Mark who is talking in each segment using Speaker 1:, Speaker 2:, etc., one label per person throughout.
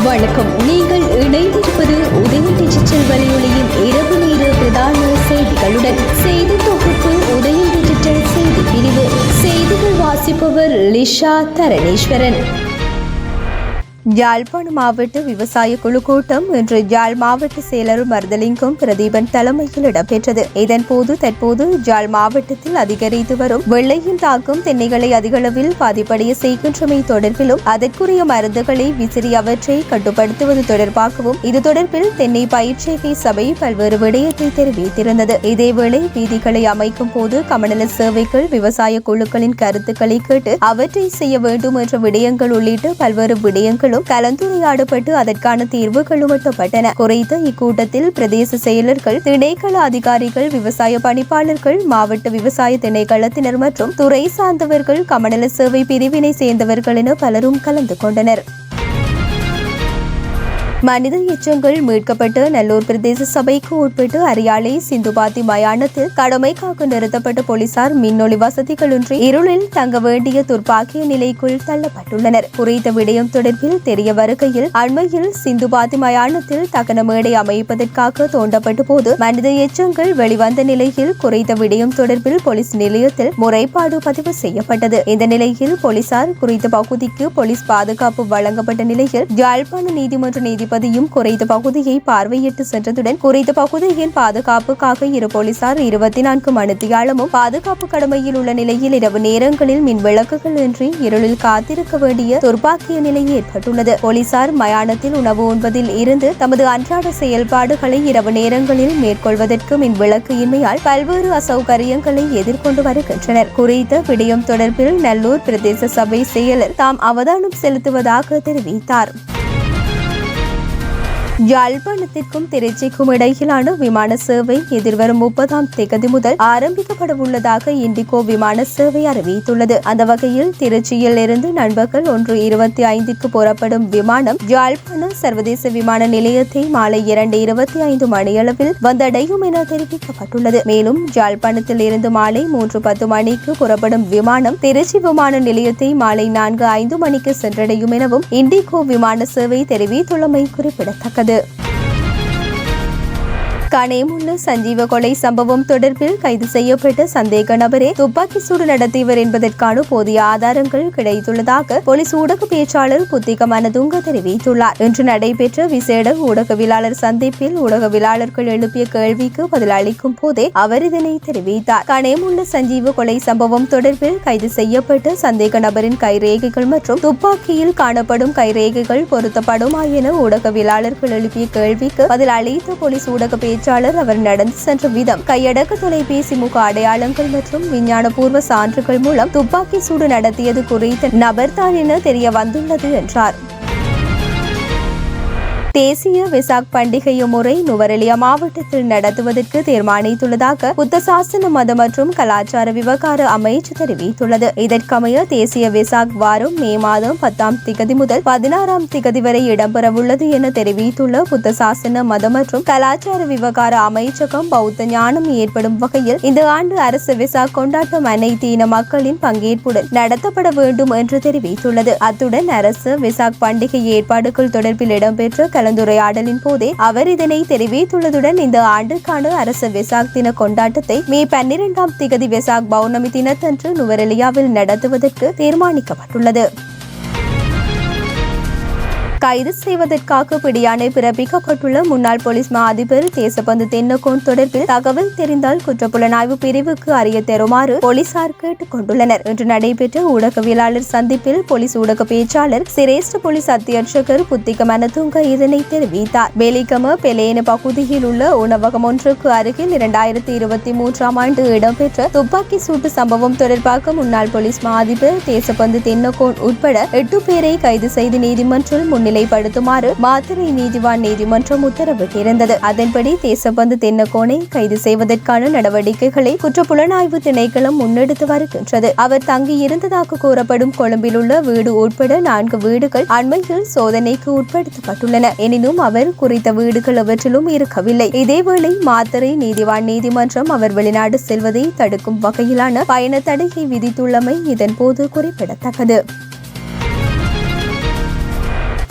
Speaker 1: வணக்கம். நீங்கள் இணைந்திருப்பது உதயம் டிஜிட்டல் வலையொலியின் இரவு நேர பிரதான செய்திகளுடன். செய்தி தொகுப்பு உதயம் டிஜிட்டல் செய்தி பிரிவு. செய்திகள் வாசிப்பவர் லிஷா தரணேஸ்வரன். யாழ்ப்பாண மாவட்ட விவசாய குழு கூட்டம் இன்று யாழ் மாவட்ட செயலர் மருதலிங்கம் பிரதீபன் தலைமையில் இடம்பெற்றது. இதன்போது தற்போது யாழ் மாவட்டத்தில் அதிகரித்து வரும் வெள்ளையின் தாக்கம் தென்னைகளை அதிகளவில் பாதிப்படைய செய்கின்றமை தொடர்பிலும் அதற்குரிய மருந்துகளை விசிறி அவற்றை கட்டுப்படுத்துவது தொடர்பாகவும் இது தொடர்பில் தென்னை பயிற்சிகை சபை பல்வேறு விடயத்தை தெரிவித்திருந்தது. இதேவேளை வீதிகளை அமைக்கும் போது கமநல சேவைகள் விவசாய குழுக்களின் கருத்துக்களை கேட்டு அவற்றை செய்ய வேண்டும் என்ற விடயங்கள் உள்ளிட்ட பல்வேறு விடயங்களும் கலந்துரையாடப்பட்டு அதற்கான தீர்வுகளும் எட்டப்பட்டன. குறித்த இக்கூட்டத்தில் பிரதேச செயலர்கள், திணைக்கள அதிகாரிகள், விவசாய பணிப்பாளர்கள், மாவட்ட விவசாய திணைக்களத்தினர் மற்றும் துறை சார்ந்தவர்கள், கமநல சேவை பிரிவினை சேர்ந்தவர்கள் என பலரும் கலந்து கொண்டனர். மனித எச்சங்கள் மீட்கப்பட்டு நல்லூர் பிரதேச சபைக்கு உட்பட்டு அரியாலை சிந்துபாத்தி மயானத்தில் கடமைக்காக நிறுத்தப்பட்ட போலீசார் மின்னொளி வசதிகளின்றி இருளில் தங்க வேண்டிய துர்ப்பாக்கிய நிலைக்குள் தள்ளப்பட்டுள்ளனர். குறித்த விடயம் தொடர்பில் தெரிய வருகையில் அண்மையில் சிந்துபாத்தி மயானத்தில் தகன மேடை அமைப்பதற்காக தோண்டப்பட்ட போது மனித எச்சங்கள் வெளிவந்த நிலையில் குறித்த விடயம் தொடர்பில் போலீஸ் நிலையத்தில் முறைப்பாடு பதிவு செய்யப்பட்டது. இந்த நிலையில் போலீசார் குறித்த பகுதிக்கு போலீஸ் பாதுகாப்பு வழங்கப்பட்ட நிலையில் யாழ்ப்பாண நீதிமன்ற நீதிபதியும் குறித்த பகுதியை பார்வையிட்டு சென்றதுடன் குறித்த பகுதியின் பாதுகாப்புக்காக இரு போலீசார் 24 மணித்தியாலமும் பாதுகாப்பு கடமையில் உள்ள நிலையில் இரவு நேரங்களில் மின் விளக்குகள் இன்றி இருளில் காத்திருக்க வேண்டிய துர்ப்பாக்கிய நிலை ஏற்பட்டுள்ளது. போலீசார் மயானத்தில் உணவு உண்பதில் இருந்து தமது அன்றாட செயல்பாடுகளை இரவு நேரங்களில் மேற்கொள்வதற்கு மின் விளக்கு இன்மையால் பல்வேறு அசௌகரியங்களை எதிர்கொண்டு வருகின்றனர். குறித்த விடயம் தொடர்பில் நல்லூர் பிரதேச சபை செயலர் தாம் அவதானம் செலுத்துவதாக தெரிவித்தார். யாழ்ப்பாணத்திற்கும் திருச்சிக்கும் இடையிலான விமான சேவை எதிர்வரும் 30ஆம் தேதி முதல் ஆரம்பிக்கப்பட உள்ளதாக இண்டிகோ விமான சேவை அறிவித்துள்ளது. அந்த வகையில் திருச்சியில் இருந்து நண்பகல் 1:25 புறப்படும் விமானம் யாழ்ப்பாண சர்வதேச விமான நிலையத்தை மாலை 2:25 மணியளவில் வந்தடையும் என தெரிவிக்கப்பட்டுள்ளது. மேலும் யாழ்ப்பாணத்தில் இருந்து மாலை 3:10 மணிக்கு புறப்படும் விமானம் திருச்சி விமான நிலையத்தை மாலை 4:05 மணிக்கு சென்றடையும் எனவும் இண்டிகோ விமான சேவை தெரிவித்துள்ளமை குறிப்பிடத்தக்கது. கனேமுல்ல சஞ்சீவ கொலை சம்பவம் தொடர்பில் கைது செய்யப்பட்ட சந்தேக நபரே துப்பாக்கி சூடு நடத்தியவர் என்பதற்கான போதிய ஆதாரங்கள் கிடைத்துள்ளதாக போலீஸ் ஊடக பேச்சாளர் புத்திக மனதுங்க தெரிவித்துள்ளார். இன்று நடைபெற்ற விசேட ஊடகவியலாளர் சந்திப்பில் ஊடகவியலாளர்கள் எழுப்பிய கேள்விக்கு பதிலளிக்கும் போதே அவர் இதனை தெரிவித்தார். கனேமுல்ல சஞ்சீவ கொலை சம்பவம் தொடர்பில் கைது செய்யப்பட்ட சந்தேக நபரின் கைரேகைகள் மற்றும் துப்பாக்கியில் காணப்படும் கைரேகைகள் பொருத்தப்படுமா என ஊடகவியலாளர்கள் எழுப்பிய கேள்விக்கு பதிலளித்த போலீஸ் ஊடக பேச்சாளர் அவர் நடந்து சென்ற விதம், கையடக்க தொலைபேசி முக அடையாளங்கள் மற்றும் விஞ்ஞானபூர்வ சான்றுகள் மூலம் துப்பாக்கி சூடு நடத்தியது குறித்த நபர்தான் என தெரிய வந்துள்ளது என்றார். தேசிய வெசாக் பண்டிகையை முறை நுவரெலியா மாவட்டத்தில் நடத்துவதற்கு தீர்மானித்துள்ளதாக புத்த சாசன மத மற்றும் கலாச்சார விவகார அமைச்சு தெரிவித்துள்ளது. இதற்கமைய தேசிய வெசாக் வாரம் மே மாதம் 10ஆம் திகதி முதல் 16ஆம் திகதி வரை இடம்பெறவுள்ளது என தெரிவித்துள்ள புத்த சாசன மத மற்றும் கலாச்சார விவகார அமைச்சகம் பௌத்த ஞானம் ஏற்படும் வகையில் இந்த ஆண்டு அரசு வெசாக் கொண்டாட்டம் அனைத்து இன மக்களின் பங்கேற்புடன் நடத்தப்பட வேண்டும் என்று தெரிவித்துள்ளது. அத்துடன் அரசு வெசாக் பண்டிகை ஏற்பாடுகள் தொடர்பில் இடம்பெற்ற கலந்துரையாடலின் போதே அவர் இதனை தெரிவித்துள்ளதுடன் இந்த ஆண்டுக்கான அரசு வெசாக் தின கொண்டாட்டத்தை மே 12ஆம் திகதி வெசாக் பௌர்ணமி தினத்தன்று நுவரெலியாவில் நடத்துவதற்கு தீர்மானிக்கப்பட்டுள்ளது. கைது செய்வதற்காக பிடியாணை பிறப்பிக்கப்பட்டுள்ள முன்னாள் போலீஸ் மா அதிபர் தேசபந்து தென்னகோன் தொடர்பில் தகவல் தெரிந்தால் குற்றப்புலனாய்வு பிரிவுக்கு அறிய தருமாறு போலீசார் கேட்டுக் கொண்டுள்ளனர். இன்று நடைபெற்ற ஊடகவியலாளர் சந்திப்பில் போலீஸ் ஊடக பேச்சாளர் சிரேஷ்ட போலீஸ் அத்தியட்சகர் புத்திக மனதுங்க இதனை தெரிவித்தார். பெலிகம பெலேன பகுதியில் உள்ள உணவகம் ஒன்றுக்கு அருகில் 2023ஆம் ஆண்டு இடம்பெற்ற துப்பாக்கி சூட்டு சம்பவம் தொடர்பாக முன்னாள் போலீஸ் மா அதிபர் தேசபந்து தென்னகோன் உட்பட 8 பேரை கைது செய்து நீதிமன்றில் முன்னிலைப்படுத்துமாறு மாத்தறை நீதிவான் நீதிமன்றம் உத்தரவிட்டிருந்தது. அதன்படி தேசபந்து தென்னகோனை கைது செய்வதற்கான நடவடிக்கைகளை குற்றப்புலனாய்வு திணைக்களம் முன்னெடுத்து வருகின்றது. அவர் தங்கியிருந்ததாக கூறப்படும் கொழும்பில் உள்ள வீடு உட்பட 4 வீடுகள் அண்மையில் சோதனைக்கு உட்படுத்தப்பட்டுள்ளன. எனினும் அவர் குறித்த வீடுகள் அவற்றிலும் இருக்கவில்லை. இதேவேளை மாத்தறை நீதிவான் நீதிமன்றம் அவர் வெளிநாடு செல்வதை தடுக்கும் வகையிலான பயண தடையை விதித்துள்ளமை இதன்போது குறிப்பிடத்தக்கது.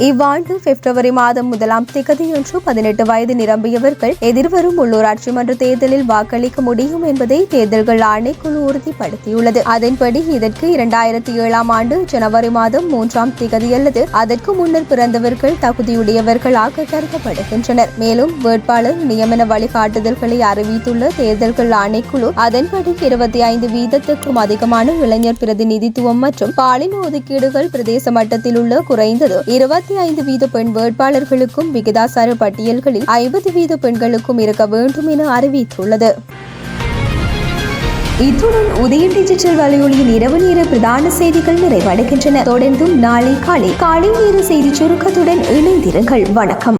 Speaker 1: இவ்வாண்டு பிப்ரவரி மாதம் 1ஆம் தேதியன்று 18 வயது நிரம்பியவர்கள் எதிர்வரும் உள்ளூராட்சி மன்ற தேர்தலில் வாக்களிக்க முடியும் என்பதை தேர்தல்கள் ஆணைக்குழு உறுதிப்படுத்தியுள்ளது. அதன்படி இதற்கு 2007ஆம் ஆண்டு ஜனவரி மாதம் 3ஆம் தேதி அல்லது அதற்கு முன்னர் பிறந்தவர்கள் தகுதியுடையவர்களாக கருதப்படுகின்றனர். மேலும் வேட்பாளர் நியமன வழிகாட்டுதல்களை அறிவித்துள்ள தேர்தல்கள் ஆணைக்குழு அதன்படி 25% அதிகமான இளைஞர் பிரதிநிதித்துவம் மற்றும் பாலின ஒதுக்கீடுகள் பிரதேச மட்டத்தில் உள்ள குறைந்தது 25% பெண் வேட்பாளர்களுக்கும் விகிதாசார பட்டியல்களில் 50% பெண்களுக்கும் இருக்க வேண்டும் என அறிவித்துள்ளது. இத்துடன் உதயம் டிஜிட்டல் வலையொலியின் இரவு நேர பிரதான செய்திகள் நிறைவடைகின்றன. தொடர்ந்தும் நாளை காலை நேர செய்தி சுருக்கத்துடன் இணைந்திருங்கள். வணக்கம்.